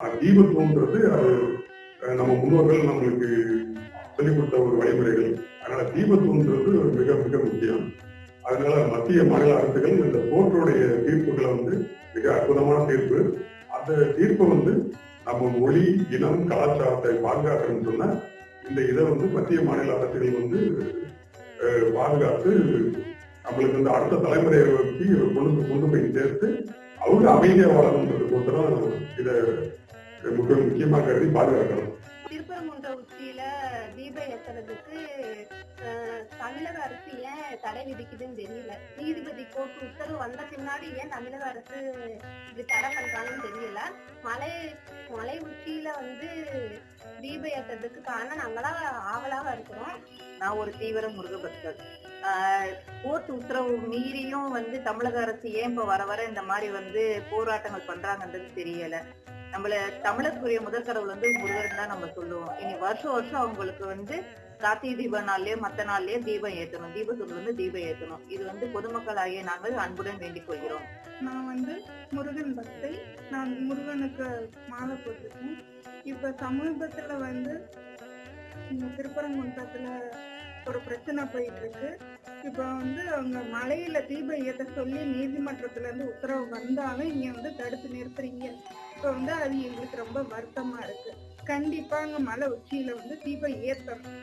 தீபத்துவம்ன்றது அது நம்ம முன்னோர்கள் நம்மளுக்கு சொல்லிக் கொடுத்த ஒரு வழிமுறைகள். அதனால தீபத்துவம்ன்றது மிக மிக முக்கியம். அதனால மத்திய மாநில அரசுகள் இந்த கோர்ட்டுடைய தீர்ப்புகளை மிக அற்புதமான தீர்ப்பு. அந்த தீர்ப்பை நம்ம மொழி, இனம், கலாச்சாரத்தை பாதுகாக்கணும்னு சொன்னா இந்த இதை மத்திய மாநில அரசுகள் பாதுகாத்து நம்மளுக்கு அடுத்த தலைமுறைக்கு கொண்டு போய் சேர்த்து அவங்க அமைதியா வாழணுன்றதுக்கோசரம் இதை மிக முக்கியமாக கருதி பாதுகாக்கணும். திருப்பரங்குன்ற உச்சியில தீபம் ஏத்துறதுக்கு தமிழக அரசு ஏன் தடை விதிக்குதுன்னு தெரியல. நீதிபதி கோர்ட்டு உத்தரவு வந்த பின்னாடி ஏன் தமிழக அரசு இது தடை பண்றாங்கன்னு தெரியல. மலை உச்சியில தீபம் ஏத்துறதுக்கு காரணம் நாங்களா ஆவலாக இருக்கிறோம். நான் ஒரு தீவிர முருக பக்தர். கோர்ட் உத்தரவு மீறியும் தமிழக அரசு ஏன் இப்ப வர வர இந்த மாதிரி போராட்டங்கள் பண்றாங்கன்றது தெரியல. நம்மள தமிழருக்குரிய முதல் கடவுள் முருகன் தான் நம்ம சொல்லுவோம். இனி வருஷம் வருஷம் அவங்களுக்கு கார்த்திகை தீப நாள்லயே மத்த நாள்லயே தீபம் ஏத்தணும், தீபத்தூர்ல தீபம் ஏத்தணும். இது பொதுமக்கள் ஆகிய நாங்கள் அன்புடன் வேண்டிக் கொள்கிறோம். நான் முருகன் பக்தை. நான் முருகனுக்கு மாலை போட்டிருக்கேன். இப்ப சமீபத்துல திருப்பரங்குன்றத்துல ஒரு பிரச்சனை போயிட்டு இருக்கு. இப்ப அவங்க மலையில தீபம் ஏத்த சொல்லி நீதிமன்றத்துல இருந்து உத்தரவு வந்தாலும் இங்க தடுத்து நிறுத்துறீங்க. இப்ப அது எங்களுக்கு ரொம்ப வருத்தமா இருக்கு. கண்டிப்பா அங்க மலை உச்சியில தீபம் ஏத்தணும்.